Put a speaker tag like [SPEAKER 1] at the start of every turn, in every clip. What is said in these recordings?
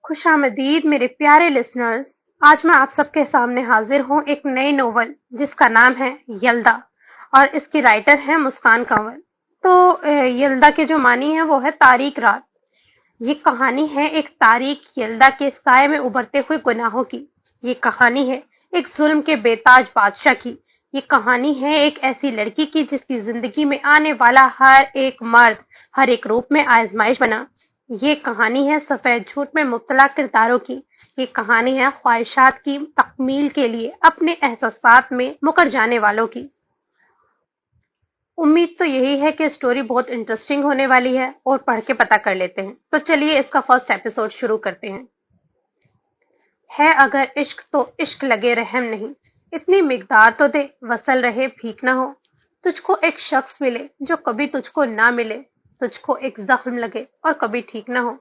[SPEAKER 1] खुश आमदीद मेरे प्यारे लिसनर्स। आज मैं आप सबके सामने हाजिर हूँ एक नई नोवेल जिसका नाम है यल्दा और इसकी राइटर है मुस्कान कंवर। तो यल्दा के जो मानी है वो है तारीक रात। ये कहानी है एक तारीक यल्दा के साए में उभरते हुए गुनाहों की। ये कहानी है एक जुल्म के बेताज बादशाह की। ये कहानी है एक ऐसी लड़की की जिसकी जिंदगी में आने वाला हर एक मर्द हर एक रूप में आजमाइश बना। ये कहानी है सफेद झूठ में मुब्तला किरदारों की। ये कहानी है ख्वाहिशात की तकमील के लिए अपने एहसासात में मुकर जाने वालों की। उम्मीद तो यही है कि स्टोरी बहुत इंटरेस्टिंग होने वाली है और पढ़ के पता कर लेते हैं। तो चलिए इसका फर्स्ट एपिसोड शुरू करते हैं। है अगर इश्क तो इश्क लगे रहम नहीं, इतनी मिकदार तो दे वसल रहे भीख ना हो। तुझको एक शख्स मिले जो कभी तुझको ना मिले, तुझको एक जख्म लगे और कभी ठीक ना हो।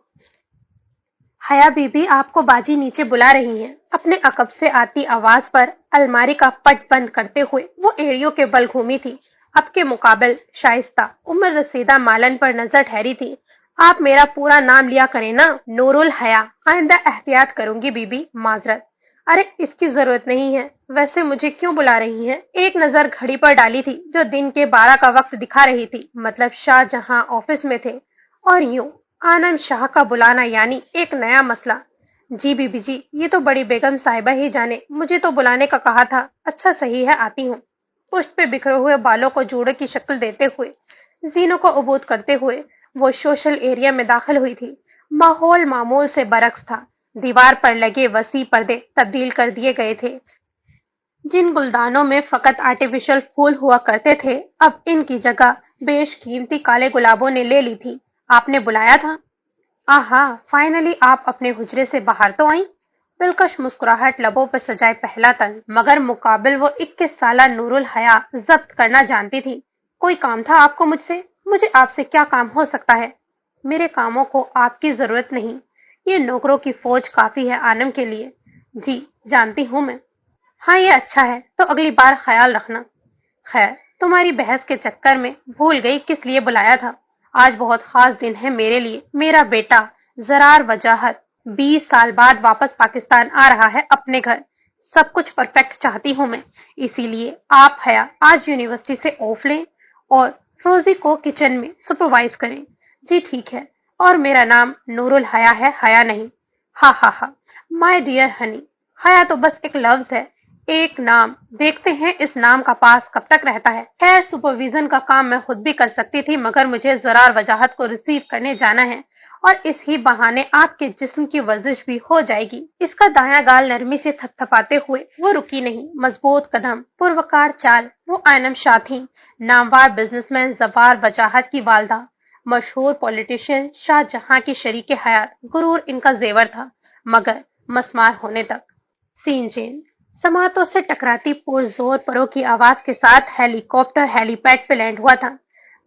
[SPEAKER 1] हया बीबी आपको बाजी नीचे बुला रही हैं। अपने अकब से आती आवाज पर अलमारी का पट बंद करते हुए वो एड़ियों के बल घूमी थी। अब के मुकाबल शाइस्ता उम्र रसीदा मालन पर नजर ठहरी थी। आप मेरा पूरा नाम लिया करें ना, नूरुल हया। आइंदा एहतियात करूंगी बीबी, माजरत। अरे इसकी जरूरत नहीं है। वैसे मुझे क्यों बुला रही हैं? एक नजर घड़ी पर डाली थी जो दिन के 12 का वक्त दिखा रही थी। मतलब शाहजहां ऑफिस में थे और यूं आनंद शाह का बुलाना यानी एक नया मसला। जी बीबी जी, ये तो बड़ी बेगम साहिबा ही जाने, मुझे तो बुलाने का कहा था। अच्छा सही है, आती हूँ। पुष्ट पे बिखरे हुए बालों को जोड़े की शक्ल देते हुए, जीनों को उबूद करते हुए वो सोशल एरिया में दाखिल हुई थी। माहौल मामूल से बरक्स था। दीवार पर लगे वसी पर्दे तब्दील कर दिए गए थे। जिन गुलदानों में फकत आर्टिफिशियल फूल हुआ करते थे, अब इनकी जगह बेशकीमती काले गुलाबों ने ले ली थी। आपने बुलाया था? आहा, फाइनली आप अपने हुजरे से बाहर तो आई। दिलकश मुस्कुराहट लबों पर सजाए पहला तन, मगर मुकाबिल वो 21 साला नूरुल हया जब्त करना जानती थी। कोई काम था आपको मुझसे? मुझे आपसे क्या काम हो सकता है? मेरे कामों को आपकी जरूरत नहीं, ये नौकरों की फौज काफी है आनम के लिए। जी जानती हूं मैं। हाँ ये अच्छा है, तो अगली बार ख्याल रखना। खैर, तुम्हारी बहस के चक्कर में भूल गई किस लिए बुलाया था। आज बहुत खास दिन है मेरे लिए। मेरा बेटा जरार वजाहत 20 साल बाद वापस पाकिस्तान आ रहा है अपने घर। सब कुछ परफेक्ट चाहती हूं मैं, इसीलिए आप हया आज यूनिवर्सिटी से ऑफ लें और रोजी को किचन में सुपरवाइज करें। जी ठीक है। और मेरा नाम नूरुल हया है, हया नहीं। हा हा हा, माय डियर हनी। हया तो बस एक लफ्ज है, एक नाम। देखते हैं इस नाम का पास कब तक रहता है। खैर, सुपरविजन का काम मैं खुद भी कर सकती थी, मगर मुझे जरार वजाहत को रिसीव करने जाना है और इस ही बहाने आपके जिस्म की वर्जिश भी हो जाएगी। इसका दायां गाल नरमी से थपथपाते हुए वो रुकी नहीं। मजबूत कदम, पुरवकार चाल। वो आइनम शाह थी, नामवार बिजनेसमैन जवार वजाहत की वालदा, मशहूर पॉलिटिशियन शाहजहां की शरीके हयात। गुरूर इनका जेवर था, मगर मसमार होने तक। Scene chain. समातों से टकराती पुरजोर परों की आवाज के साथ हेलीकॉप्टर हेलीपैड पे लैंड हुआ था।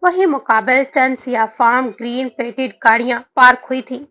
[SPEAKER 1] वहीं मुकाबल चंद सिया फार्म ग्रीन प्लेटेड गाड़ियां पार्क हुई थी।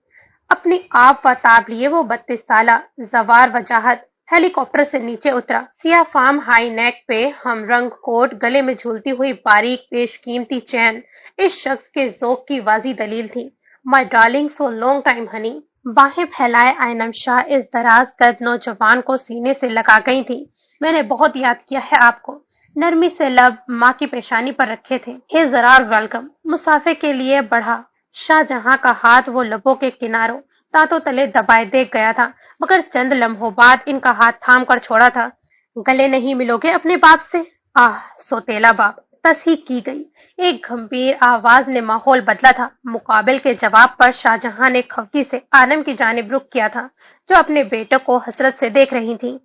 [SPEAKER 1] अपनी आप व ताब लिए वो 32 साला जवार वजाहत हेलीकॉप्टर से नीचे उतरा। सिया फार्म हाई नेक पे हम रंग कोट, गले में झूलती हुई बारीक बेशकीमती चैन इस शख्स के ज़ौक की वाजी दलील थी। My darling, so long time Honey. बाहें फैलाए आइनम शाह इस दराज कद नौजवान को सीने से लगा गई थी। मैंने बहुत याद किया है आपको। नरमी से लब माँ की पेशानी पर रखे थे। हे जरार, वेलकम। मुसाफे के लिए बढ़ा। शाहजहां का हाथ वो लबों के किनारों दांतों तले दबाए देख गया था, मगर चंद लम्हों बाद इनका हाथ थाम कर छोड़ा था। गले नहीं मिलोगे अपने बाप से? आह, सोतेला बाप। तस्हीक की गई। एक गंभीर आवाज ने माहौल बदला था। मुकाबिल के जवाब पर शाहजहां ने खफगी से आनम की जानिब रुख किया था, जो अपने बेटे को हसरत से देख रही थी।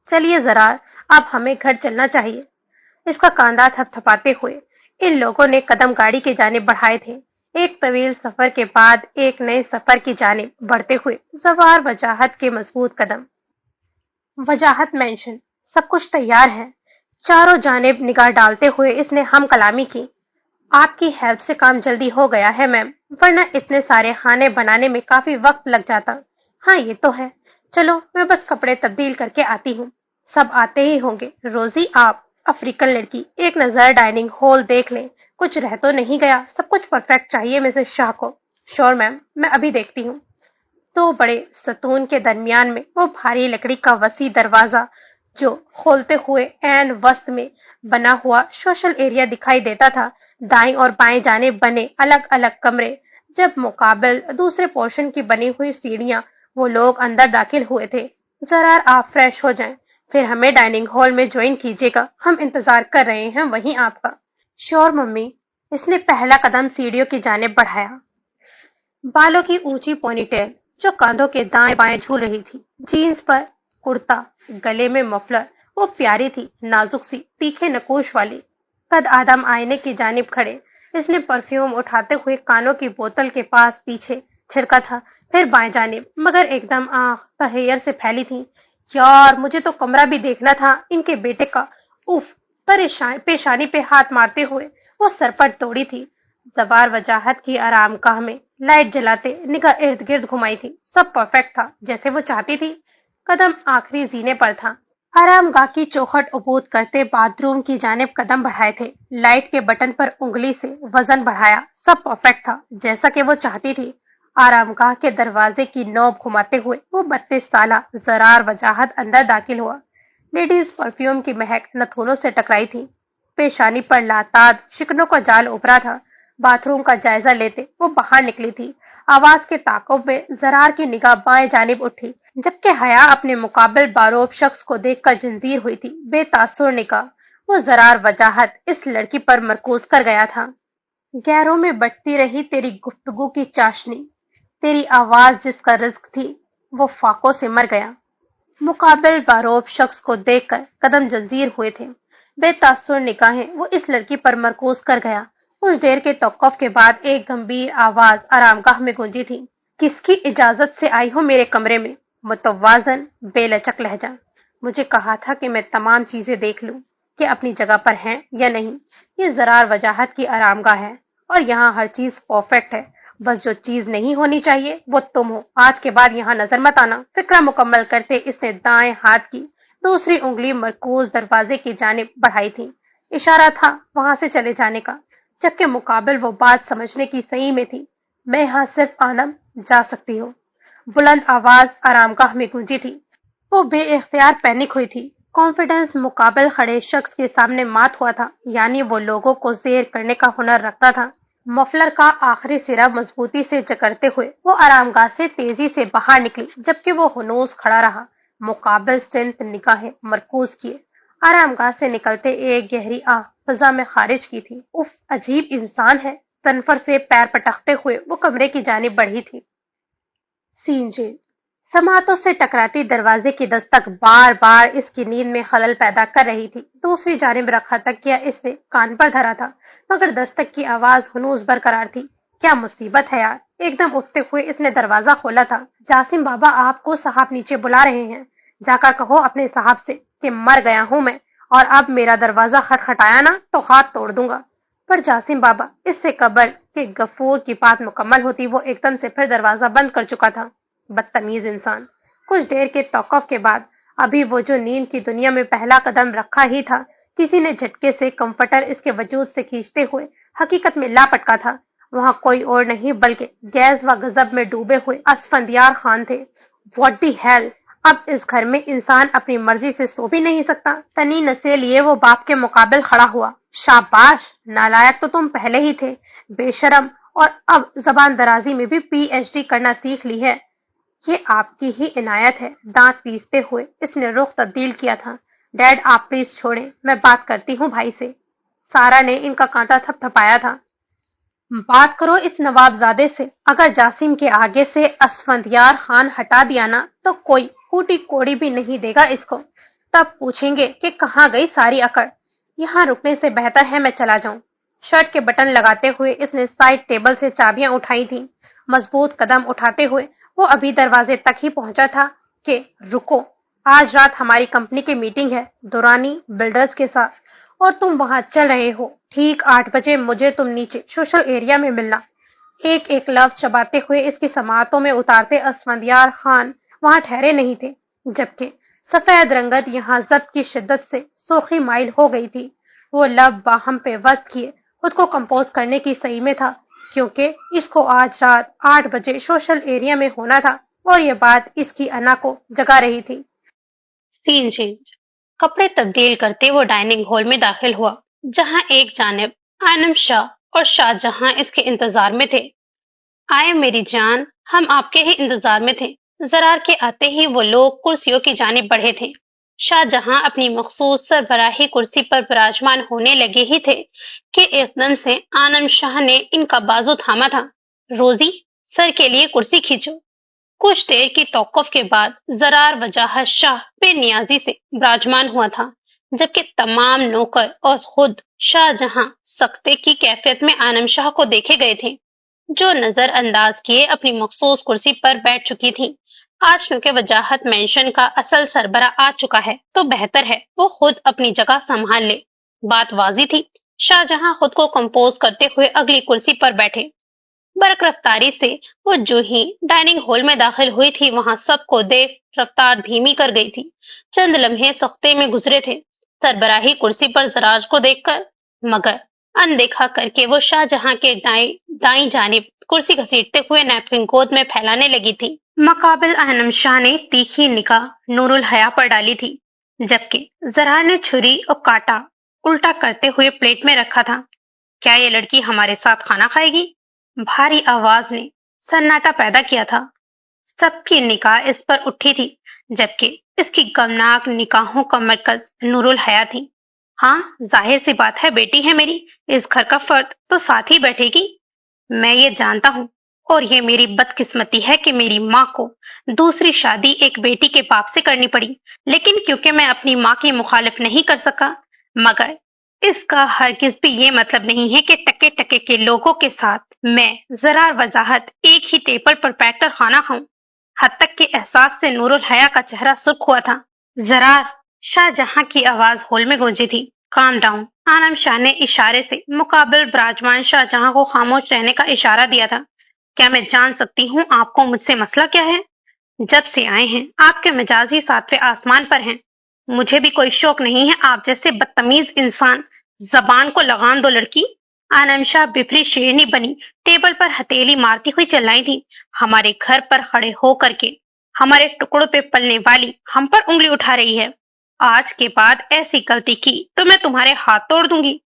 [SPEAKER 1] चलिए जरार, अब हमें घर चलना चाहिए। इसका कांधा थपथपाते हुए इन लोगों ने कदम गाड़ी की जानिब बढ़ाए थे। एक तवील सफर के बाद एक नए सफर की जानिब बढ़ते हुए जवार वजाहत के मजबूत कदम। वजाहत मेंशन। सब कुछ तैयार है। चारों जानिब निगाह डालते हुए इसने हम कलामी की। आपकी हेल्प से काम जल्दी हो गया है मैम, वरना इतने सारे खाने बनाने में काफी वक्त लग जाता। हाँ ये तो है। चलो मैं बस कपड़े तब्दील करके आती हूँ। सब आते ही होंगे। रोजी, आप अफ्रीकन लड़की, एक नजर डाइनिंग हॉल देख लें, कुछ रह तो नहीं गया। सब कुछ परफेक्ट चाहिए मिसेस शाह को। श्योर मैम, मैं अभी देखती हूँ। दो बड़े ستون کے درمیان میں وہ بھاری لکڑی کا وسیع دروازہ جو کھولتے ہوئے عین وسط میں بنا ہوا سوشل ایریا دکھائی دیتا تھا. دائیں اور بائیں جانب بنے الگ الگ کمرے، جب مقابل دوسرے پورشن کی بنی ہوئی سیڑھیاں. وہ لوگ اندر داخل ہوئے تھے. ذرا آپ فریش ہو جائیں، پھر ہمیں ڈائننگ ہال میں جوائن کیجیے گا، ہم انتظار کر رہے ہیں وہیں آپ کا. شور ممی. اس نے پہلا قدم سیڑھیوں کی جانب بڑھایا. بالوں کی اونچی پونی ٹیل جو کاندھوں کے دائیں بائیں جھول رہی تھی، جینز پر کرتا، گلے میں مفلر. وہ پیاری تھی، نازک سی، تیکھے نقوش والی. قد آدم آئینے کی جانب کھڑے، اس نے پرفیوم اٹھاتے ہوئے کانوں کی بوتل کے پاس پیچھے چھڑکا تھا، پھر بائیں جانب، مگر ایک دم آنکھ تحیر سے پھیلی تھی. یار مجھے تو کمرہ بھی دیکھنا تھا ان کے بیٹے کا. اف. پیشانی پہ ہاتھ مارتے ہوئے وہ سرپٹ توڑی تھی. زبار وجاہت کی آرام گاہ میں لائٹ جلاتے نگاہ ارد گرد گھمائی تھی. سب پرفیکٹ تھا جیسے وہ چاہتی تھی. قدم آخری زینے پر تھا. آرام گاہ کی چوکھٹ عبور کرتے باتھ روم کی جانب قدم بڑھائے تھے. لائٹ کے بٹن پر انگلی سے وزن بڑھایا. سب پرفیکٹ تھا جیسا کہ وہ چاہتی تھی. آرام گاہ کے دروازے کی نوب گھماتے ہوئے وہ 32 سالہ زرار وجاہت اندر داخل ہوا. لیڈیز پرفیوم کی مہک نتھنوں سے ٹکرائی تھی. پیشانی پر لاتعداد شکنوں کا جال ابھرا تھا. باتھ روم کا جائزہ لیتے وہ باہر نکلی تھی. آواز کے تعاقب میں زرار کی نگاہ بائیں جانب اٹھی، جبکہ حیا اپنے مقابل باروب شخص کو دیکھ کر جنزیر ہوئی تھی. بے تاثر نگاہ وہ زرار وجاہت اس لڑکی پر مرکوز کر گیا تھا. گہروں میں بٹتی رہی تیری گفتگو کی چاشنی، تیری آواز جس کا رزق تھی وہ فاقوں سے مر گیا. مقابل باروب شخص کو دیکھ کر قدم جنزیر ہوئے تھے. بے تاثر نگاہیں وہ اس لڑکی پر مرکوز کر گیا. کچھ دیر کے توقف کے بعد ایک گمبھیر آواز آرام گاہ میں گونجی تھی. کس کی اجازت سے آئی ہو میرے کمرے میں؟ متوازن بے لچک لہجہ. مجھے کہا تھا کہ میں تمام چیزیں دیکھ لوں کہ اپنی جگہ پر ہیں یا نہیں. یہ زرار وجاہت کی آرام گاہ ہے اور یہاں ہر چیز پرفیکٹ ہے. بس جو چیز نہیں ہونی چاہیے وہ تم ہو. آج کے بعد یہاں نظر مت آنا. فکرہ مکمل کرتے اس نے دائیں ہاتھ کی دوسری انگلی مرکوز دروازے کی جانب بڑھائی تھی. اشارہ تھا وہاں سے چلے جانے کا، جبکہ مقابل وہ بات سمجھنے کی صحیح میں تھی. میں یہاں صرف آنم جا سکتی ہوں. بلند آواز آرام گاہ میں گونجی تھی. وہ بے اختیار پینک ہوئی تھی. کانفیڈنس مقابل کھڑے شخص کے سامنے مات ہوا تھا، یعنی وہ لوگوں کو زیر کرنے کا ہنر رکھتا تھا. مفلر کا آخری سرا مضبوطی سے جکڑتے ہوئے وہ آرام گاہ سے تیزی سے باہر نکلی، جبکہ وہ ہنوز کھڑا رہا، مقابل سمت نگاہیں مرکوز کیے. آرام گاہ سے نکلتے ایک گہری آہ فضا میں خارج کی تھی. اف، عجیب انسان ہے. تنفر سے پیر پٹکتے ہوئے وہ کمرے کی جانب بڑھی تھی. سین جیل. سماعتوں سے ٹکراتی دروازے کی دستک بار بار اس کی نیند میں خلل پیدا کر رہی تھی. دوسری جانب رکھا تکیہ اس نے کان پر دھرا تھا، مگر دستک کی آواز ہنوز برقرار تھی. کیا مصیبت ہے یار. ایک دم اٹھتے ہوئے اس نے دروازہ کھولا تھا. جاسم بابا آپ کو صاحب نیچے بلا رہے ہیں. جا کر کہو اپنے صاحب سے کہ مر گیا ہوں میں، اور اب میرا دروازہ کھٹکھٹایا نا تو ہاتھ توڑ دوں گا. پر جاسم بابا اس سے قبل کہ غفور کی بات مکمل ہوتی وہ ایک دم سے پھر دروازہ بند کر چکا تھا. بدتمیز انسان. کچھ دیر کے توقف کے بعد ابھی وہ جو نیند کی دنیا میں پہلا قدم رکھا ہی تھا، کسی نے جھٹکے سے کمفرٹر اس کے وجود سے کھینچتے ہوئے حقیقت میں لا پٹکا تھا. وہاں کوئی اور نہیں بلکہ گیز و غضب میں ڈوبے ہوئے اسفندیار خان تھے. What the hell. اب اس گھر میں انسان اپنی مرضی سے سو بھی نہیں سکتا. تنی نسے لیے وہ باپ کے مقابل کھڑا ہوا. شاباش. نالائق تو تم پہلے ہی تھے، بے شرم، اور اب زبان درازی میں بھی پی ایچ ڈی کرنا سیکھ لی ہے. یہ آپ کی ہی عنایت ہے. دانت پیستے ہوئے اس نے رخ تبدیل کیا تھا. ڈیڈ آپ پلیز چھوڑیں، میں بات کرتی ہوں بھائی سے. سارا نے ان کا کانٹا تھپ تھپایا تھا. بات کرو اس نواب زادے سے. اگر جاسم کے آگے سے اسفندیار خان ہٹا دیا نا تو کوئی کوٹی کوڑی بھی نہیں دے گا اس کو. تب پوچھیں گے کہ کہاں گئی ساری اکڑ. یہاں رکنے سے بہتر ہے میں چلا جاؤں. شرٹ کے بٹن لگاتے ہوئے اس نے سائڈ ٹیبل سے چابیاں اٹھائی تھیں. مضبوط قدم اٹھاتے ہوئے وہ ابھی دروازے تک ہی پہنچا تھا کہ رکو، آج رات ہماری کمپنی کی میٹنگ ہے دورانی بلڈرز کے ساتھ، اور تم وہاں چل رہے ہو. ٹھیک 8 بجے مجھے تم نیچے سوشل ایریا میں ملنا. ایک ایک لفظ چباتے ہوئے اس کی سماعتوں میں اتارتے اسفندیار خان وہاں ٹھہرے نہیں تھے، جبکہ سفید رنگت یہاں ضبط کی شدت سے سرخی مائل ہو گئی تھی. وہ لب باہم پہ وسط کیے خود کو کمپوز کرنے کی صحیح میں تھا، کیونکہ اس کو آج رات 8 بجے سوشل ایریا میں ہونا تھا. और ये बात इसकी अना को जगा रही थी।
[SPEAKER 2] Scene change. कपड़े तब्दील करते वो डाइनिंग हॉल में दाखिल हुआ, जहां एक जानिब आनम शाह और शाहजहां इसके इंतजार में थे। आए मेरी जान, हम आपके ही इंतजार में थे। जरार के आते ही वो लोग कुर्सियों की जानिब बढ़े थे। शाहजहां अपनी मखसूस सरबराही कुर्सी पर विराजमान होने लगे ही थे कि एकदम से आनम शाह ने इनका बाजू थामा था। रोजी, सर के लिए कुर्सी खींचो। कुछ देर की तौक़ुफ़ के बाद ज़रार वजाहत शाह बेनियाज़ी से विराजमान हुआ था, जबकि तमाम नौकर और खुद शाहजहां सख्ते की कैफियत में आनम शाह को देखे गए थे, जो नजर अंदाज किए अपनी मखसूस कुर्सी पर बैठ चुकी थी। आज क्योंकि वजाहत मेंशन का असल सरबरा आ चुका है, तो बेहतर है वो खुद अपनी जगह संभाल ले। बात वाजी थी। शाहजहां खुद को कंपोज करते हुए अगली कुर्सी पर बैठे। बरक रफ्तारी से वो जो ही डाइनिंग हॉल में दाखिल हुई थी, वहां सबको देख रफ्तार धीमी कर गई थी। चंद लम्हे सख्ते में गुजरे थे सरबराही कुर्सी पर जरार को देखकर, मगर अनदेखा करके वो शाहजहां के दाई जानिब कुर्सी घसीटते हुए नैपकिन गोद में फैलाने लगी थी।
[SPEAKER 1] मकाबिल आनम शाह ने तीखी निगाह नूरुल हया पर डाली थी, जबकि जरार ने छुरी और कांटा उल्टा करते हुए प्लेट में रखा था। क्या ये लड़की हमारे साथ खाना खाएगी? भारी आवाज ने सन्नाटा पैदा किया था। सबकी निगाह इस पर उठी थी, जबकि इसकी गमनाक निगाहों का मरकज नूरुल हया थी। हाँ, जाहिर सी बात है, बेटी है मेरी, इस घर का फर्द तो साथ ही बैठेगी। मैं ये जानता हूँ, और ये मेरी बदकिस्मती है कि मेरी माँ को दूसरी शादी एक बेटी के बाप से करनी पड़ी, लेकिन क्योंकि मैं अपनी माँ की मुखालिफ नहीं कर सका। मगर इसका हरगिज भी ये मतलब नहीं है कि टके टके के लोगों के साथ मैं जरार वजाहत एक ही टेबल पर बैठकर खाना खाऊं। हद तक के एहसास से नूरुल हया का चेहरा सुर्ख हुआ था। जरार, शाहजहां की आवाज हॉल में गूंजी थी। Calm down. आनम शाह ने इशारे से मुकाबिल विराजमान शाहजहां को खामोश रहने का इशारा दिया था। क्या मैं जान सकती हूँ आपको मुझसे मसला क्या है? जब से आए हैं आपके मिजाज ही सातवें आसमान पर हैं। मुझे भी कोई शौक नहीं है आप जैसे बदतमीज इंसान। जबान को लगाम दो लड़की। आनम शाह बिफरी शेरनी बनी टेबल पर हथेली मारती हुई चिल्लाई थी। हमारे घर पर खड़े हो करके हमारे टुकड़ों पे पलने वाली हम पर उंगली उठा रही है। आज के बाद ऐसी गलती की तो मैं तुम्हारे हाथ तोड़ दूंगी।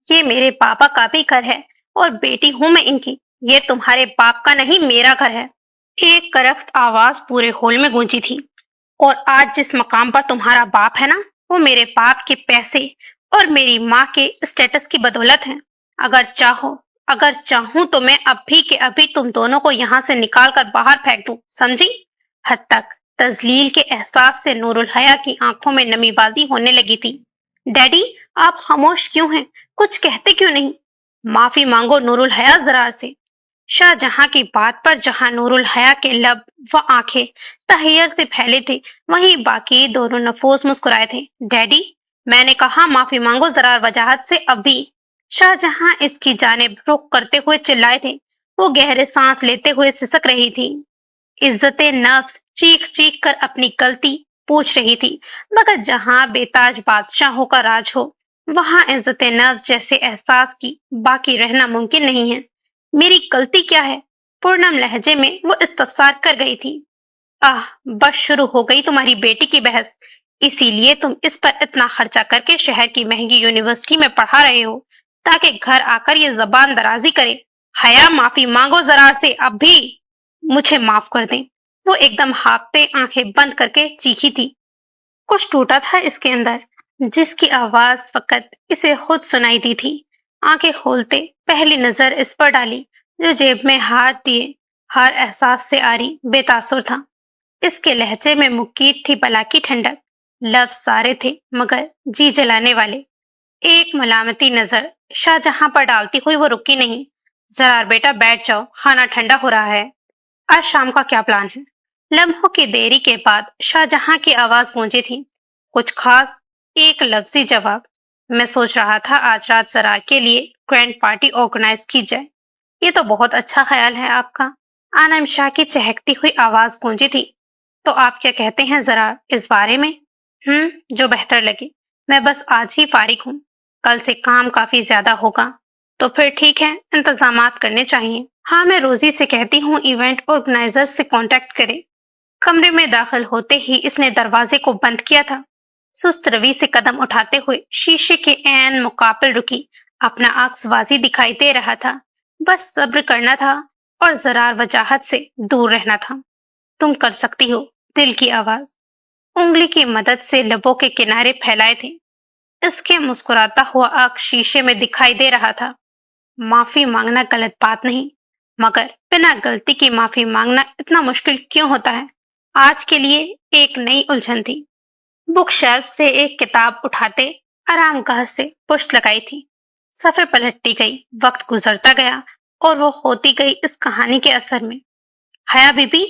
[SPEAKER 1] ये मेरे पापा का भी घर है और बेटी हूं मैं इनकी। ये तुम्हारे बाप का नहीं, मेरा घर है। एक करख्त आवाज पूरे हॉल में गूंजी थी। और आज जिस मकाम पर तुम्हारा बाप है ना, वो मेरे बाप के पैसे और मेरी माँ के स्टेटस की बदौलत है। अगर चाहूं तो मैं अभी के अभी तुम दोनों को यहाँ से निकाल कर बाहर फेंक दूं, समझी? हद तक तजलील के एहसास से नूरुल हया की आंखों में नमीबाजी होने लगी थी। डैडी, आप खामोश क्यों हैं? कुछ कहते क्यों नहीं? माफी मांगो नूरुल हया जरार से। शाहजहां की बात पर जहां नूरुल हया के लब व आंखें तहैयर से फैले थे, वहीं बाकी दोनों नफोस मुस्कुराए थे। डैडी, मैंने कहा माफी मांगो जरार वजाहत से। अभी शाहजहां इसकी जानिब रुख करते हुए चिल्लाए थे। वो गहरे सांस लेते हुए सिसक रही थी। इज्जत नफ्स चीख चीख कर अपनी गलती पूछ रही थी, मगर जहां बेताज बादशाहों का राज हो, वहां इज्जत नफ्स जैसे एहसास की बाकी रहना मुमकिन नहीं है। मेरी गलती क्या है? पूर्णम लहजे में वो इस्तफसार कर गई थी। आह, बस शुरू हो गई तुम्हारी बेटी की बहस। इसीलिए तुम इस पर इतना खर्चा करके शहर की महंगी यूनिवर्सिटी में पढ़ा रहे हो, ताकि घर आकर ये जबान दराजी करे। हया, माफी मांगो जरा से अब भी। मुझे माफ कर दें। वो एकदम हाफते आंखें बंद करके चीखी थी। कुछ टूटा था इसके अंदर, जिसकी आवाज फकत इसे खुद सुनाई दी थी। आंखें खोलते पहली नजर इस पर डाली, जो जेब में हाथ दिए हर एहसास से आरी बेतासुर था। इसके लहजे में मुकीद थी बला की ठंडक। लफ्ज सारे थे, मगर जी जलाने वाले। एक मलामती नजर शाहजहां पर डालती हुई वो रुकी नहीं। जरा बेटा बैठ जाओ, खाना ठंडा हो रहा है। आज शाम का क्या प्लान है? लम्हों की देरी के बाद शाहजहां की आवाज गूंजी थी। कुछ खास? एक लफ्जी जवाब। मैं सोच रहा था आज रात जरार के लिए ग्रैंड पार्टी ऑर्गेनाइज की जाए। ये तो बहुत अच्छा ख्याल है आपका। आनम शाह की चहकती हुई आवाज गूंजी थी। तो आप क्या कहते हैं जरा इस बारे में? जो बेहतर लगे। मैं बस आज ही फारिग हूँ। कल से काम काफी ज्यादा होगा। तो फिर ठीक है, इंतजामात करने चाहिए। हाँ, मैं रोजी से कहती हूँ इवेंट ऑर्गेनाइजर्स से कांटेक्ट करें।
[SPEAKER 2] कमरे में दाखिल होते ही इसने दरवाजे को बंद किया था। सुस्त रवि से कदम उठाते हुए शीशे के ऐन मुकाबिल रुकी। अपना आंख वाजी दिखाई दे रहा था। बस सब्र करना था और जरार वजाहत से दूर रहना था। तुम कर सकती हो, दिल की आवाज उंगली की मदद से लबों के किनारे फैलाए थे। इसके मुस्कुराता हुआ आंख शीशे में दिखाई दे रहा था। माफी मांगना गलत बात नहीं, मगर बिना गलती की माफी मांगना इतना मुश्किल क्यों होता है? आज के लिए एक नई उलझन थी। बुक शेल्फ से एक किताब उठाते आरामगाह से पुष्ट लगाई थी। सफर पलटती गई, वक्त गुजरता गया और वो होती गई इस कहानी के असर में। हया बीबी,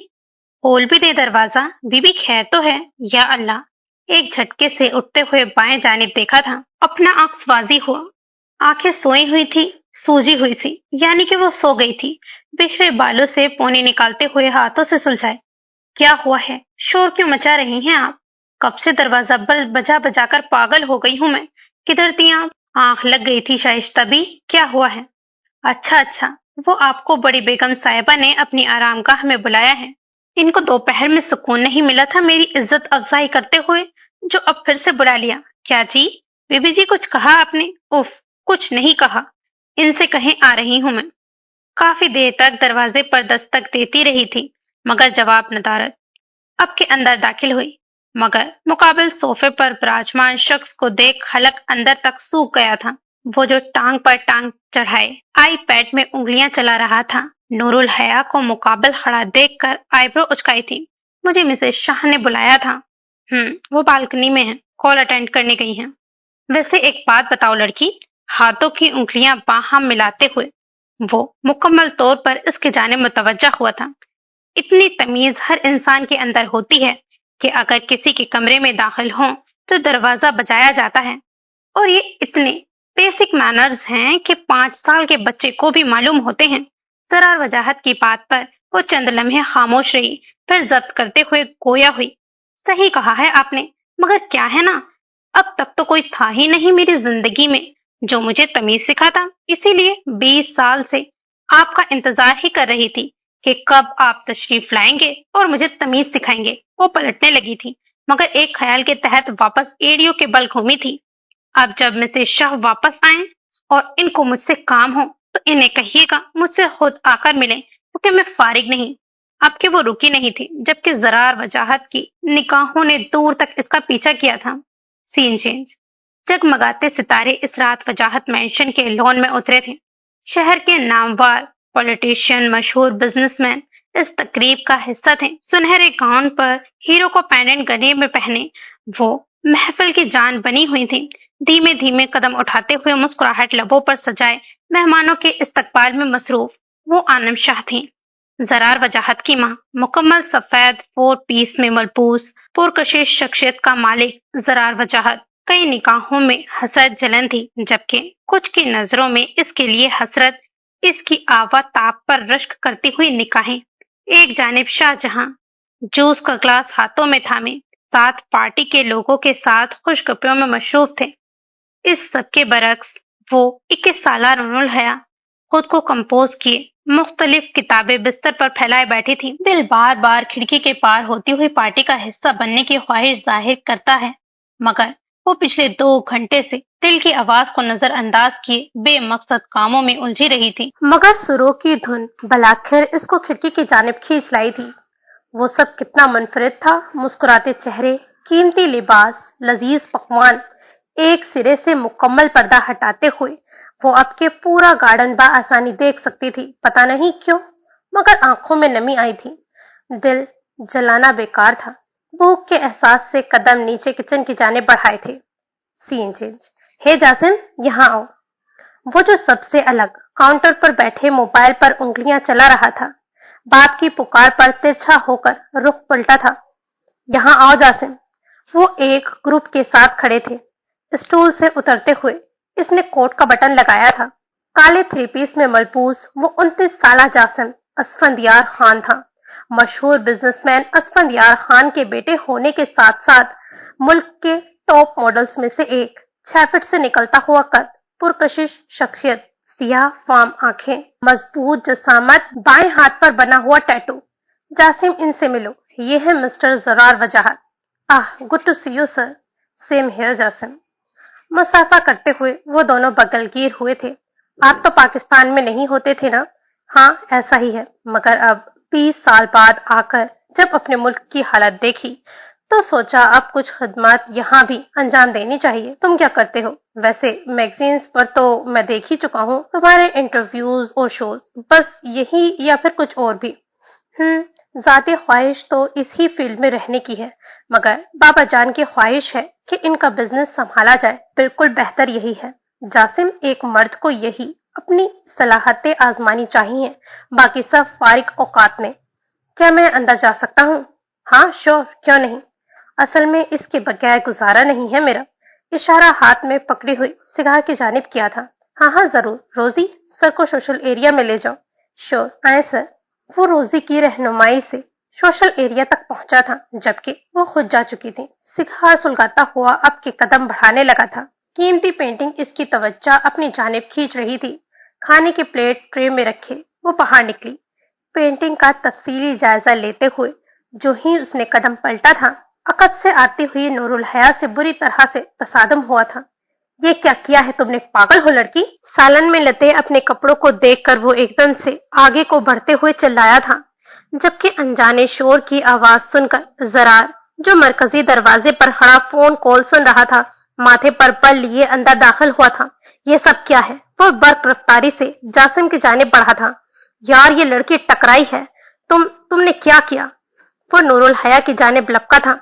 [SPEAKER 2] खोल भी दे दरवाजा, बीबी खैर तो है? या अल्लाह! एक झटके से उठते हुए बाएं जानिब देखा था। अपना आंख स्वाजी हुआ। आंखें सोई हुई थी, सूजी हुई सी, यानी कि वो सो गई थी। बिखरे बालों से पोनी निकालते हुए हाथों से सुलझाए। क्या हुआ है? शोर क्यों मचा रही हैं आप? कब से दरवाजा बजा बजाकर पागल हो गई हूं मैं। किधर थी आप? आंख लग गई थी शाइस्ता भी। क्या हुआ है? अच्छा, वो आपको बड़ी बेगम साहिबा ने अपनी आरामगाह में बुलाया है। इनको दोपहर में सुकून नहीं मिला था मेरी इज्जत अफजाई करते हुए, जो अब फिर से बुला लिया। क्या जी? बीबी जी, कुछ कहा आपने? उफ, कुछ नहीं कहा। इनसे कहीं आ रही हूं मैं। काफी देर तक दरवाजे पर दस्तक देती रही थी, मगर जवाब नदारद। अब के अंदर दाखिल हुई, मगर मुकाबिल सोफे पर विराजमान शख्स को देख हलक अंदर तक सूख गया था। वो जो टांग पर टांग चढ़ाए आईपैड में उंगलियां चला रहा था, नूरुल हया को मुकाबिल खड़ा देखकर आईब्रो उचकाई थी। मुझे मिसेज शाह ने बुलाया था। वो बालकनी में है, कॉल अटेंड करने गई हैं। वैसे एक बात बताओ लड़की, हाथों की उंगलियां बाहम मिलाते हुए वो मुकम्मल तौर पर इसके जानिब मुतवज्जा हुआ था। इतनी तमीज हर इंसान के अंदर होती है कि अगर किसी के कमरे में दाखिल हों तो दरवाजा बजाया जाता है, और ये इतने बेसिक मैनर्स हैं कि 5 साल के बच्चे को भी मालूम होते हैं। जरा वजाहत की बात पर वो चंद लम्हे खामोश रही, फिर जब्त करते हुए गोया हुई। सही कहा है आपने, मगर क्या है ना, अब तक तो कोई था ही नहीं मेरी जिंदगी में जो मुझे तमीज सिखाता। इसीलिए 20 साल से आपका इंतजार ही कर रही थी कि कब आप तशरीफ लाएंगे और मुझे तमीज सिखाएंगे। वो पलटने लगी थी, मगर एक ख्याल के तहत वापस एड़ियों के बल घूमी थी। अब जब मिसेज शाह वापस आए और इनको मुझसे काम हो तो इन्हें कहिएगा मुझसे खुद आकर मिले, क्योंकि मैं फारिग नहीं। अब के वो रुकी नहीं थी, जबकि जरार वजाहत की निगाहों ने दूर तक इसका पीछा किया था। Scene change. जगमगाते सितारे इस रात वजाहत मैंशन के लॉन में उतरे थे। शहर के नामवर पॉलिटिशियन, मशहूर बिजनेसमैन इस तकरीब का हिस्सा थे। सुनहरे गाउन पर हीरो को पेंडेंट गले में पहने वो महफिल की जान बनी हुई थी। धीमे धीमे कदम उठाते हुए मुस्कुराहट लबों पर सजाए मेहमानों के इस्तकबाल में मसरूफ वो आनम शाह थी। जरार वजाहत की माँ, मुकम्मल सफेद 4 पीस में मलबूस पुरकशिश शख्सियत का मालिक जरार वजाहत। कई निगाहों में हसरत जलन थी, जबकि कुछ की नजरों में इसके लिए हसरत। इसकी आवा ताप पर रश्क करती हुई निगाहें। एक जानिब शाहजहां जूस का ग्लास हाथों में थामे साथ पार्टी के लोगों के साथ खुशगपियों में मशरूफ थे। इस सब के बरक्स वो 21 साला नूरुल हया खुद को कंपोज किए मुख्तलिफ किताबें बिस्तर पर फैलाए बैठी थी। दिल बार बार खिड़की के पार होती हुई पार्टी का हिस्सा बनने की ख्वाहिश जाहिर करता है, मगर वो पिछले 2 घंटे से दिल की आवाज को नजरअंदाज किए बेमकसद कामों में उलझी रही थी।
[SPEAKER 1] मगर सुरों की धुन भलाखिर इसको खिड़की की जानिब खींच लाई थी। वो सब कितना मुनफरिद था। मुस्कुराते चेहरे, कीमती लिबास, लजीज पकवान। एक सिरे से मुकम्मल पर्दा हटाते हुए वो अब के पूरा गार्डन आसानी देख सकती थी। पता नहीं क्यों, मगर आंखों में नमी आई थी। दिल जलाना बेकार था। भूख के एहसास से कदम नीचे किचन की जानिब बढ़ाए थे। Scene change. हे जासिम, यहाँ आओ। वो जो सबसे अलग काउंटर पर बैठे मोबाइल पर उंगलियां चला रहा था, बाप की पुकार पर तिरछा होकर रुख पलटा था। यहाँ आओ जासिम। वो एक ग्रुप के साथ खड़े थे। स्टूल से उतरते हुए इसने कोट का बटन लगाया था। काले 3 पीस में मलबूस वो 29 साला जासिम असफंदियार खान था। मशहूर बिजनेसमैन असफंदियार खान के बेटे होने के साथ साथ मुल्क के टॉप मॉडल्स में से एक। 6 फीट से निकलता हुआ कद, पुरकशिश शख्सियत, सियाह फार्म आंखें, मजबूत जसामत, बाएं हाथ पर बना हुआ टैटू, जासिम, इनसे मिलो, ये है mister Zarar Wajahat. Ah, good to see you sir. Same here Jasim. मुसाफा करते हुए वो दोनों बगलगीर हुए थे। आप तो पाकिस्तान में नहीं होते थे ना? हाँ, ऐसा ही है, मगर अब 20 साल बाद आकर जब अपने मुल्क की हालत देखी तो सोचा अब कुछ खिदमत यहाँ भी अंजाम देनी चाहिए। तुम क्या करते हो? वैसे मैगजीन्स पर तो मैं देख ही चुका हूँ तुम्हारे इंटरव्यूज और शोज, बस यही या फिर कुछ और भी? जाती ख्वाहिश तो इसी फील्ड में रहने की है, मगर बाबा जान की ख्वाहिश है कि इनका बिजनेस संभाला जाए। बिल्कुल बेहतर यही है जासिम, एक मर्द को यही अपनी सलाहतें आजमानी चाहिए, बाकी सब फारिग औकात में। क्या मैं अंदर जा सकता हूँ? हाँ श्योर, क्यों नहीं। असल में इसके बगैर गुजारा नहीं है मेरा। इशारा हाथ में पकड़ी हुई सिगार की जानिब किया था। हाँ हाँ जरूर, रोजी सर को सोशल एरिया में ले जाओ। श्योर, आए सर। वो रोजी की रहनुमाई से सोशल एरिया तक पहुंचा था, जबकि वो खुद जा चुकी थी। सिगार सुलगाता हुआ अब के कदम बढ़ाने लगा था। कीमती पेंटिंग इसकी तवज्जो अपनी जानिब खींच रही थी। खाने की प्लेट ट्रे में रखे वो बाहर निकली, पेंटिंग का तफसीली जायजा लेते हुए। जो ही उसने कदम पलटा था, अकब से आती हुई नूरुल हया से बुरी तरह से तसादम हुआ था। ये क्या किया है तुमने, पागल हो लड़की? सालन में लते अपने कपड़ों को देखकर वो एकदम से आगे को बढ़ते हुए चिल्लाया था, जबकि अनजाने शोर की आवाज सुनकर जरार, जो मरकजी दरवाजे पर खड़ा फोन कॉल सुन रहा था, माथे पर पड़ लिए अंदर दाखिल हुआ था। ये सब क्या है? वो बर्क रफ्तारी से जासिम की जानिब बढ़ा था। यार, ये लड़की टकराई है। तुमने क्या किया? वो नूरुल हया की जानिब लपका था।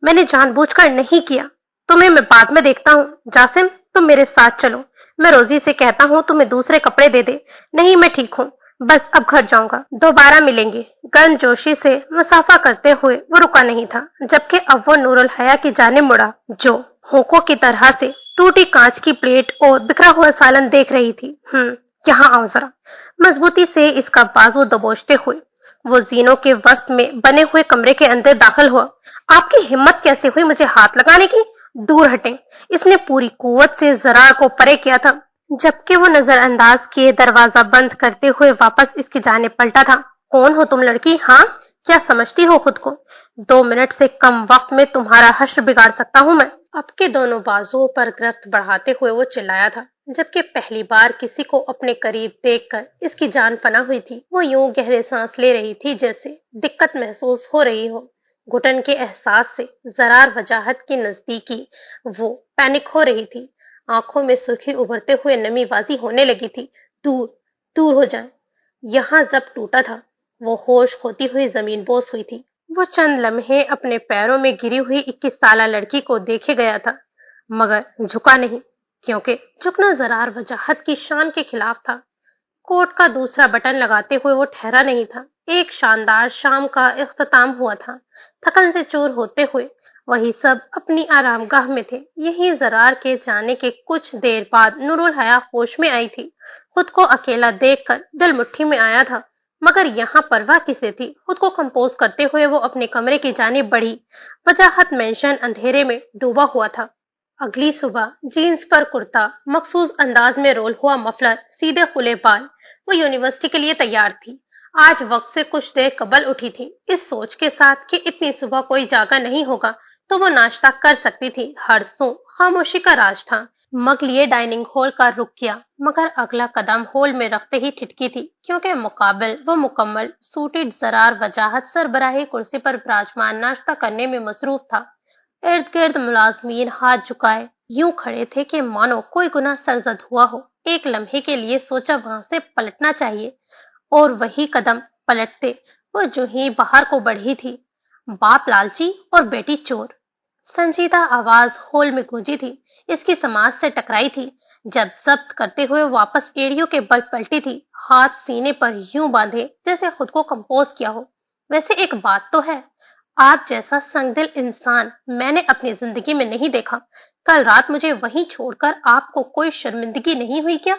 [SPEAKER 1] मैंने जानबूझकर नहीं किया, तुम्हें मैं बाद में देखता हूँ। जासिम, तुम मेरे साथ चलो, मैं रोजी से कहता हूँ तुम्हें दूसरे कपड़े दे दे। नहीं, मैं ठीक हूँ, बस अब घर जाऊंगा, दोबारा मिलेंगे। गर्मजोशी से मुसाफा करते हुए वो रुका नहीं था, जबकि अब वो नूरुल हया की जानिब मुड़ा, जो होंकों की तरह से टूटी कांच की प्लेट और बिखरा हुआ सालन देख रही थी। यहाँ आओ जरा। मजबूती से इसका बाजू दबोचते हुए वो जीनों के वस्त में बने हुए कमरे के अंदर दाखिल हुआ। आपकी हिम्मत कैसे हुई मुझे हाथ लगाने की? दूर हटें। इसने पूरी कुव्वत से जरार को परे किया था, जबकि वो नजरअंदाज किए दरवाजा बंद करते हुए वापस इसकी जाने पलटा था। कौन हो तुम लड़की? हाँ, क्या समझती हो खुद को? 2 मिनट से कम वक्त में तुम्हारा हश्र बिगाड़ सकता हूं मैं। अब के दोनों बाजुओं पर गिरफ्त बढ़ाते हुए वो चिल्लाया था, जबकि पहली बार किसी को अपने करीब देखकर इसकी जान फना हुई थी। वो यूं गहरे सांस ले रही थी जैसे दिक्कत महसूस हो रही हो। घुटन के एहसास से जरार वजाहत की नजदीकी वो पैनिक हो रही थी। आंखों में सुर्खी उभरते हुए नमीबाजी होने लगी थी। दूर दूर हो जाए। यहाँ जब टूटा था, वो होश खोती हुई जमीन बोस हुई थी। वो चंद लम्हे अपने पैरों में गिरी हुई 21 साला लड़की को देखे गया था, मगर झुका नहीं, क्योंकि झुकना जरार वजाहत की शान के खिलाफ था। कोट का दूसरा बटन लगाते हुए वो ठहरा नहीं था। एक शानदार शाम का इख्तिताम हुआ था। थकन से चूर होते हुए वही सब अपनी आरामगाह में थे। यही जरार के जाने के कुछ देर बाद नूरुल हया होश में आई थी। खुद को अकेला देखकर दिल मुट्ठी में आया था, मगर यहाँ परवाह किसे थी? खुद को कंपोज करते हुए वो अपने कमरे की जानिब बढ़ी। वजाहत मेंशन अंधेरे में डूबा हुआ था। अगली सुबह जीन्स पर कुर्ता, मखसूस अंदाज में रोल हुआ मफलर, सीधे खुले बाल, वो यूनिवर्सिटी के लिए तैयार थी। आज वक्त से कुछ देर कबल उठी थी, इस सोच के साथ कि इतनी सुबह कोई जागा नहीं होगा तो वो नाश्ता कर सकती थी। हर सू खामोशी का राज था। मग लिए डाइनिंग हॉल का रुख किया, मगर अगला कदम हॉल में रखते ही ठिठकी थी, क्योंकि मुकाबिल वो मुकम्मल सूटेड जरार वजाहत सरबराही कुर्सी पर विराजमान नाश्ता करने में मसरूफ था। इर्द गिर्द मुलाजमीन हाथ झुकाए यूं खड़े थे कि मानो कोई गुनाह सरजद हुआ हो। एक लम्हे के लिए सोचा वहां से पलटना चाहिए, और वही कदम पलटते वो जो ही बाहर को बढ़ी थी। बाप लालची और बेटी चोर, संजीदा आवाज हॉल में गूंजी थी। इसकी समाज से टकराई थी जब जब्त करते हुए वापस एड़ियों के बल पलटी थी, हाथ सीने पर यूं बांधे जैसे खुद को कंपोज किया हो। वैसे एक बात तो है, आप जैसा संगदिल इंसान मैंने अपनी जिंदगी में नहीं देखा। कल रात मुझे वहीं छोड़कर आपको कोई शर्मिंदगी नहीं हुई क्या?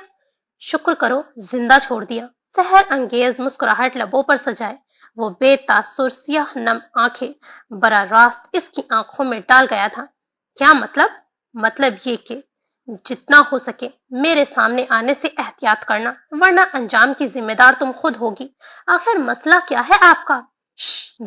[SPEAKER 1] शुक्र करो जिंदा छोड़ दिया। सहर अंगेज मुस्कुराहट लबों पर सजाए वो बेतासुर सियाह नम आंखें बरा रास्त इसकी आंखों में डाल गया था। क्या मतलब? मतलब ये कि जितना हो सके मेरे सामने आने से एहतियात करना, वरना अंजाम की जिम्मेदार तुम खुद होगी। आखिर मसला क्या है आपका?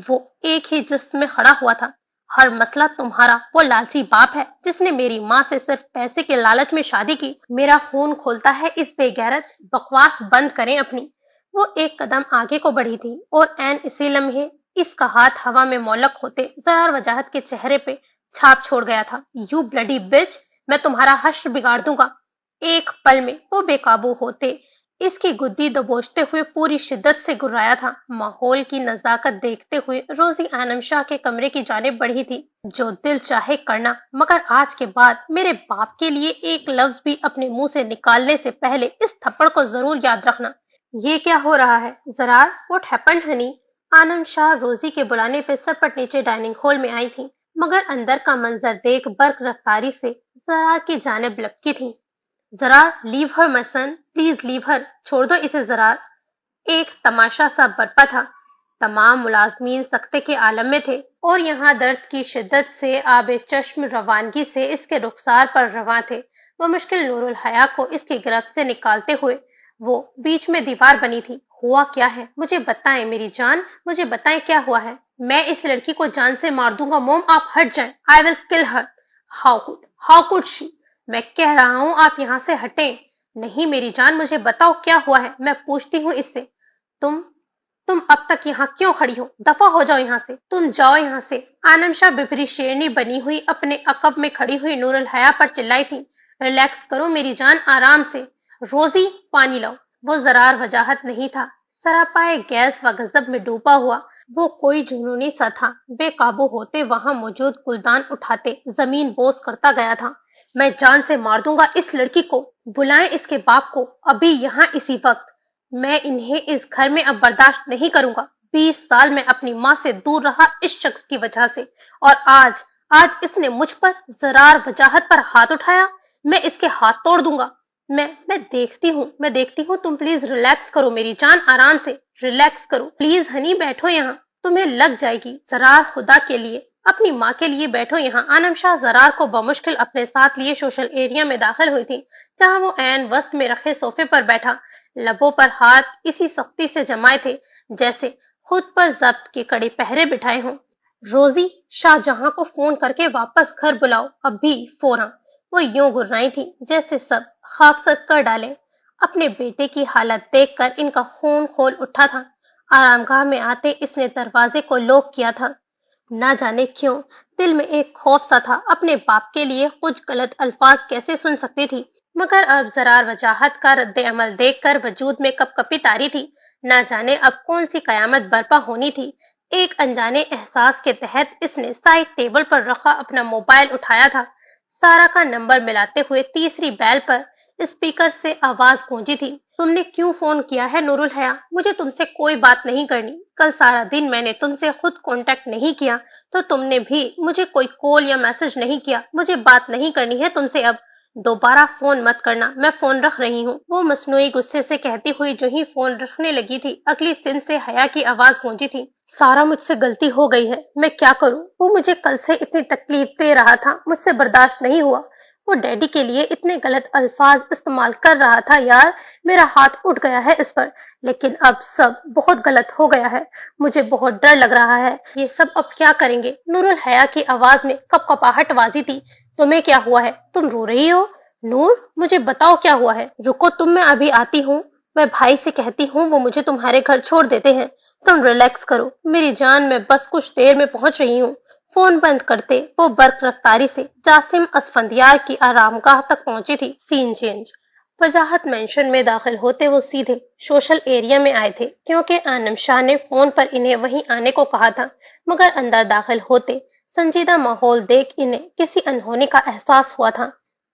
[SPEAKER 1] वो एक ही जिस्म में खड़ा हुआ था। हर मसला तुम्हारा वो लालची बाप है जिसने मेरी माँ से सिर्फ पैसे के लालच में शादी की। मेरा खून खोलता है इस बेगैरत, बकवास बंद करें अपनी। वो एक कदम आगे को बढ़ी थी और ऐन इसी लम्हे इसका हाथ हवा में मोलक होते जरार वजाहत के चेहरे पे छाप छोड़ गया था। यू ब्लडी बिच, मैं तुम्हारा हश्र बिगाड़ दूंगा। एक पल में वो बेकाबू होते इसकी गुद्दी दबोचते हुए पूरी शिद्दत से गुर्राया था। माहौल की नजाकत देखते हुए रोजी आनम शाह के कमरे की जानिब बढ़ी थी। जो दिल चाहे करना, मगर आज के बाद मेरे बाप के लिए एक लफ्ज भी अपने मुंह से निकालने से पहले इस थप्पड़ को जरूर याद रखना। ये क्या हो रहा है Zarar? What happened honey? Anam Shah रोजी के बुलाने पे सरपट नीचे डाइनिंग हॉल में आई थी, मगर अंदर का मंजर देख बर्क रफ्तारी से जरार की जानिब लपकी थी। Zarar, leave her my son, please leave her, छोड़ दो इसे जरार। एक तमाशा सा बरपा था। तमाम मुलाजमीन सख्ते के आलम में थे और यहाँ दर्द की शिद्दत से आबे चश्म रवानगी से इसके रुखसार पर रवां थे। वो मुश्किल नूरुल हया को इसकी गिरफ्त से निकालते हुए वो बीच में दीवार बनी थी। हुआ क्या है? मुझे बताएं मेरी जान, मुझे बताएं क्या हुआ है। मैं इस लड़की को जान से मार दूंगा। मोम, आप हट जाएं। I will kill her. How could she? मैं कह रहा हूं आप यहाँ से हटें। नहीं मेरी जान, मुझे बताओ क्या हुआ है। मैं पूछती हूँ इससे। तुम तुम अब तक यहाँ क्यों खड़ी हो? दफा हो जाओ यहाँ से, तुम जाओ यहाँ से। आनम शाह बिफरी शेरनी बनी हुई अपने अकब में खड़ी हुई नूरुल हया पर चिल्लाई थी। रिलैक्स करो मेरी जान, आराम से। रोजी, पानी लाओ। वो जरार वजाहत नहीं था, सरापाए गैस व गजब में डूबा हुआ। वो कोई जुनूनी सा था। बेकाबू होते वहां मौजूद गुलदान उठाते जमीन बोस करता गया था। मैं जान से मार दूंगा इस लड़की को। बुलाएं इसके बाप को अभी यहाँ इसी वक्त। मैं इन्हें इस घर में अब बर्दाश्त नहीं करूंगा। 20 साल में अपनी माँ से दूर रहा इस शख्स की वजह से, और आज आज इसने मुझ पर जरार वजाहत पर हाथ उठाया। मैं इसके हाथ तोड़ दूंगा। मैं देखती हूँ। तुम प्लीज रिलैक्स करो मेरी जान, आराम से रिलैक्स करो। प्लीज हनी, बैठो यहाँ, तुम्हें लग जाएगी। जरार, खुदा के लिए, अपनी माँ के लिए बैठो यहाँ। आनम शाह जरार को बमुश्किल अपने साथ लिए सोशल एरिया में दाखिल हुई थी, जहाँ वो ऐन वस्त में रखे सोफे पर बैठा, लबों पर हाथ इसी सख्ती से जमाए थे जैसे खुद पर जब्त के कड़े पहरे बिठाए हों। रोजी, शाहजहां को फोन करके वापस घर बुलाओ, अभी, फौरन। वो यूं गुर्राई थी जैसे सब खाकसर कर डाले। अपने बेटे की हालत देखकर इनका खून खोल उठा था। आरामगाह में आते इसने दरवाजे को लॉक किया था। ना जाने क्यों दिल में एक खौफ सा था। अपने बाप के लिए कुछ गलत अल्फाज कैसे सुन सकती थी, मगर अब जरार वजाहत का रद्द अमल देखकर वजूद में कपकपी तारी थी। ना जाने अब कौन सी कयामत बर्पा होनी थी। एक अनजाने एहसास के तहत इसने साइड टेबल पर रखा अपना मोबाइल उठाया था। सारा का नंबर मिलाते हुए तीसरी बैल पर स्पीकर से आवाज गूंजी थी। तुमने क्यों फोन किया है नूरुल हया? मुझे तुमसे कोई बात नहीं करनी। कल सारा दिन मैंने तुमसे खुद कांटेक्ट नहीं किया तो तुमने भी मुझे कोई कॉल या मैसेज नहीं किया। मुझे बात नहीं करनी है तुमसे अब। दोबारा फोन मत करना, मैं फोन रख रही हूँ। वो मसनूई गुस्से से कहती हुई जो ही फोन रखने लगी थी, अगली सिन से हया की आवाज गूंजी थी। सारा, मुझसे गलती हो गई है, मैं क्या करूं? वो मुझे कल से इतनी तकलीफ दे रहा था, मुझसे बर्दाश्त नहीं हुआ। वो डैडी के लिए इतने गलत अल्फाज इस्तेमाल कर रहा था यार, मेरा हाथ उठ गया है इस पर। लेकिन अब सब बहुत गलत हो गया है, मुझे बहुत डर लग रहा है। ये सब अब क्या करेंगे? नूरुल हया की आवाज में कपकपाहट वाजी थी। तुम्हें क्या हुआ है? तुम रो रही हो? नूर, मुझे बताओ क्या हुआ है। रुको तुम, मैं अभी आती हूँ। मैं भाई से कहती हूँ, वो मुझे तुम्हारे घर छोड़ देते हैं। तुम रिलैक्स करो मेरी जान, मैं बस कुछ देर में पहुंच रही हूँ। फोन बंद करते वो बर्क रफ्तारी से जासिम असफंदियार की आरामगाह तक पहुंची थी। Scene change. वजाहत मेंशन में दाखिल होते वो सीधे सोशल एरिया में आए थे, क्योंकि आनम शाह ने फोन पर इन्हें वहीं आने को कहा था। मगर अंदर दाखिल होते संजीदा माहौल देख इन्हें किसी अनहोनी का एहसास हुआ था।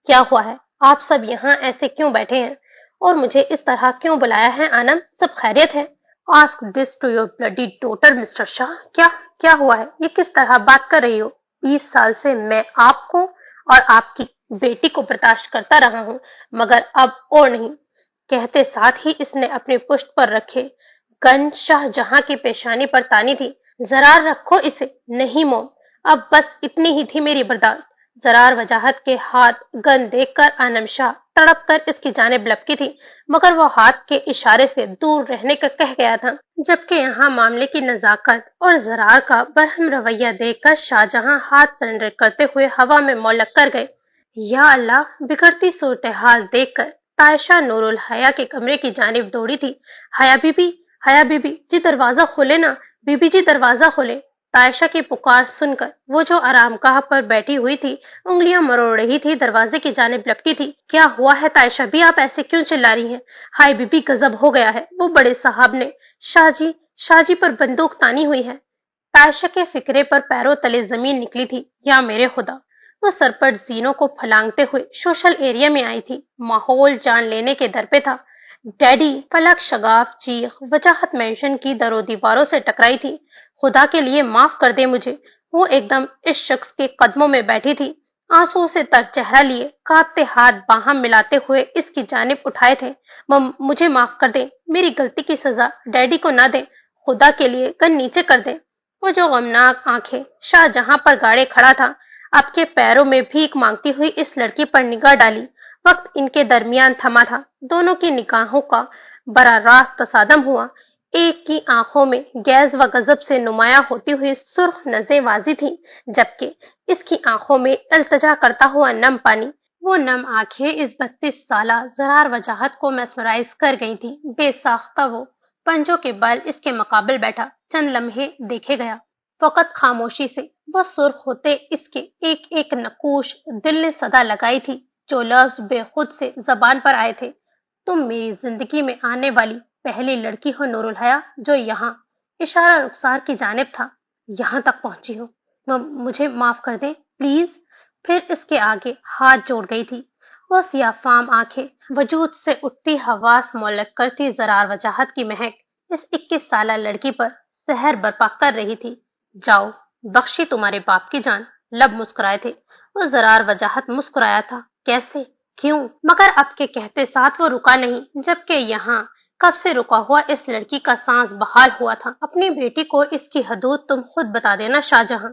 [SPEAKER 1] क्या हुआ है? आप सब यहाँ ऐसे क्यों बैठे हैं और मुझे इस तरह क्यों बुलाया है? आनम, सब खैरियत है? Ask this to your bloody daughter mister Shah. क्या क्या हुआ है? ये किस तरह बात कर रही हो? 20 साल से मैं आपको और आपकी बेटी को बर्दाश्त करता रहा हूँ, मगर अब और नहीं। कहते साथ ही इसने अपनी पुष्ट पर रखे गन शाहजहां की पेशानी पर तानी थी। जरा रखो इसे। नहीं मोम, अब बस इतनी ही थी मेरी बर्दाश्त। जरार वजाहत के हाथ गन देखकर आनम शाह तड़प कर इसकी जानिब लपकी थी, मगर वो हाथ के इशारे से दूर रहने का कह गया था। जबकि यहाँ मामले की नजाकत और जरार का बरहम रवैया देखकर शाहजहां हाथ सरेंडर करते हुए हवा में मौलक कर गए। या अल्लाह, बिगड़ती सूरत हाल देखकर तायशा नूरुल हया के कमरे की जानिब दौड़ी थी। हया बीबी जी दरवाजा खोले ना, बीबी जी दरवाजा खोले। तायशा की पुकार सुनकर वो जो आरामगाह पर बैठी हुई थी उंगलियां मरोड़ रही थी, दरवाजे की जानिब लपकी थी। क्या हुआ है तायशा भी, आप ऐसे क्यों चिल्ला रही हैं? हाय बीबी, गजब हो गया है, वो बड़े साहब ने शाहजी पर बंदूक तानी हुई है। तायशा के फिक्रे पर पैरों तले जमीन निकली थी। या मेरे खुदा, वो सरपट जीनों को फलांगते हुए सोशल एरिया में आई थी। माहौल जान लेने के दर पे था। डैडी, पलक शगाफ चीख वजाहत मेंशन की दरों दीवारों से टकराई थी। खुदा के लिए माफ कर दे मुझे। वो एकदम इस शख्स के कदमों में बैठी थी, आंसुओं से तर चेहरा लिए कांपते हाथ बाहम मिलाते हुए इसकी जानिब उठाए थे। मुझे माफ कर दे, मेरी गलती की सजा डैडी को ना दे, खुदा के लिए गन नीचे कर दे। वो जो गमनाक आंखें शाहजहां पर गाड़े खड़ा था, आपके पैरों में भीख मांगती हुई इस लड़की पर निगाह डाली। वक्त इनके दरमियान थमा था। दोनों की निगाहों का बड़ा रास्त तसादम हुआ। एक की आंखों में गैज व गजब से नुमाया होती हुई सुर्ख नजरें वाजी थी, जबकि इसकी आंखों में इल्तजा करता हुआ नम पानी। वो नम आंखें इस 32 साला जरार वजाहत को मेस्मराइज कर गई थी। बेसाख्ता वो पंजों के बल इसके मुकाबिल बैठा चंद लम्हे देखे गया। फकत खामोशी से वो सुर्ख होते इसके एक एक नकूश दिल ने सदा लगाई थी, जो लफ्ज बेखुद से जबान पर आए थे। तुम मेरी जिंदगी में आने वाली पहली लड़की हो नूरुल हया, जो यहाँ, इशारा रुखसार की जानिब था, यहाँ तक पहुंची हो। मुझे माफ कर दे प्लीज। फिर इसके आगे हाथ जोड़ गई थी। वो सियाफाम आंखें वजूद से उठती हवास मौलक करती जरार वजाहत की महक इस 21 साला लड़की पर सहर बर्पा कर रही थी। जाओ, बख्शी तुम्हारे बाप की जान। लब मुस्कुराए थे। वो जरार वजाहत मुस्कुराया था। कैसे, क्यों? मगर अब के कहते साथ वो रुका नहीं, जबकि यहाँ कब से रुका हुआ इस लड़की का सांस बहाल हुआ था। अपनी बेटी को इसकी हदूद तुम खुद बता देना शाहजहां,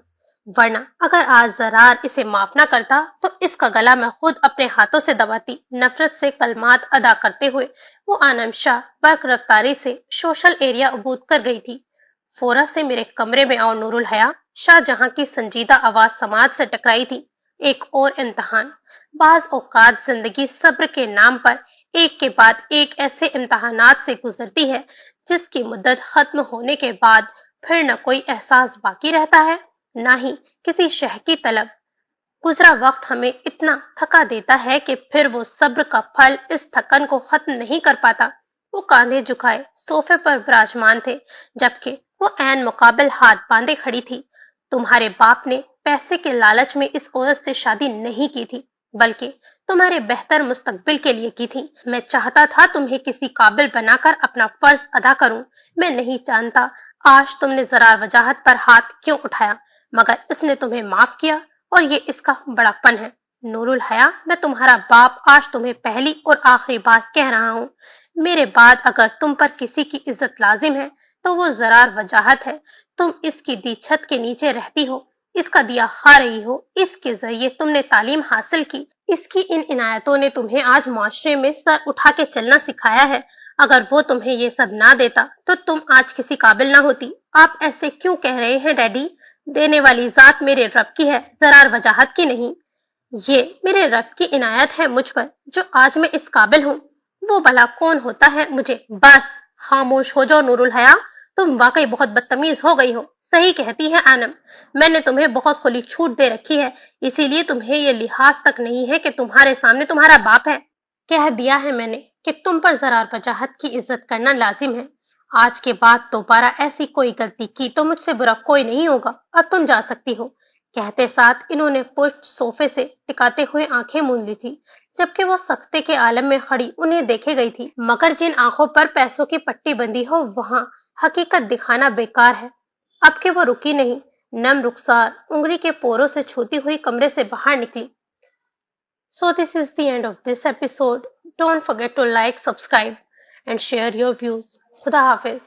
[SPEAKER 1] वरना अगर आज जरार इसे माफ ना करता तो इसका गला मैं खुद अपने हाथों से दबाती। नफरत से कलमात अदा करते हुए वो आनम शाह बर्क रफ्तारी से सोशल एरिया अबूद कर गई थी। फोरा से मेरे कमरे में आओ नूरुल हया। शाहजहां की संजीदा आवाज समाज से टकराई थी। एक और इम्तहान। बाज औकात जिंदगी सब्र के नाम पर एक के बाद एक ऐसे इम्तहानात से गुजरती है जिसकी मुद्दत खत्म होने के बाद फिर न कोई एहसास बाकी रहता है, ना ही किसी शह की तलब। गुजरा वक्त हमें इतना थका देता है कि फिर वो सब्र का फल इस थकन को खत्म नहीं कर पाता। वो कांधे झुकाए सोफे पर विराजमान थे, जबकि वो ऐन मुकाबिल हाथ बांधे खड़ी थी। तुम्हारे बाप ने पैसे के लालच में इस औरत से शादी नहीं की थी, बल्कि तुम्हारे बेहतर मुस्तकबिल के लिए की थी। मैं चाहता था तुम्हें किसी काबिल बनाकर अपना फर्ज अदा करूं। मैं नहीं जानता आज तुमने जरार वजाहत पर हाथ क्यों उठाया, मगर इसने तुम्हें माफ किया और ये इसका बड़ापन है। नूरुल हया, मैं तुम्हारा बाप आज तुम्हें पहली और आखिरी बार कह रहा हूँ, मेरे बाद अगर तुम पर किसी की इज्जत लाजिम है तो वो जरार वजाहत है। तुम इसकी दी छत के नीचे रहती हो, इसका दिया खा रही हो, इसके जरिए तुमने तालीम हासिल की। इसकी इन इनायतों ने तुम्हें आज माशरे में सर उठा के चलना सिखाया है। अगर वो तुम्हें ये सब ना देता तो तुम आज किसी काबिल ना होती। आप ऐसे क्यों कह रहे हैं डैडी? देने वाली जात मेरे रब की है, जरार वजाहत की नहीं। ये मेरे रब की इनायत है मुझ पर, जो आज मैं इस काबिल हूँ। वो भला कौन होता है मुझे? बस खामोश हो जाओ नूरुल हया, तुम वाकई बहुत बदतमीज हो गई हो। सही कहती है आनम, मैंने तुम्हें बहुत खुली छूट दे रखी है, इसीलिए तुम्हें ये लिहाज तक नहीं है कि तुम्हारे सामने तुम्हारा बाप है। कह दिया है मैंने कि तुम पर जरार वजाहत की इज्जत करना लाजिम है। आज के बाद दोबारा ऐसी कोई गलती की तो मुझसे बुरा कोई नहीं होगा। अब तुम जा सकती हो। कहते साथ इन्होंने पुष्ट सोफे से टिकाते हुए आंखें मूंद ली थी, जबकि वो सख्ते के आलम में खड़ी उन्हें देखे गई थी। मगर जिन आंखों पर पैसों की पट्टी बंदी हो, वहां हकीकत दिखाना बेकार है। अब के वो रुकी नहीं, नम रुखसार उंगली के पोरों से छूती हुई कमरे से बाहर निकली। So this is the end of this episode. Don't forget to like, subscribe and share your views. Khuda Hafiz.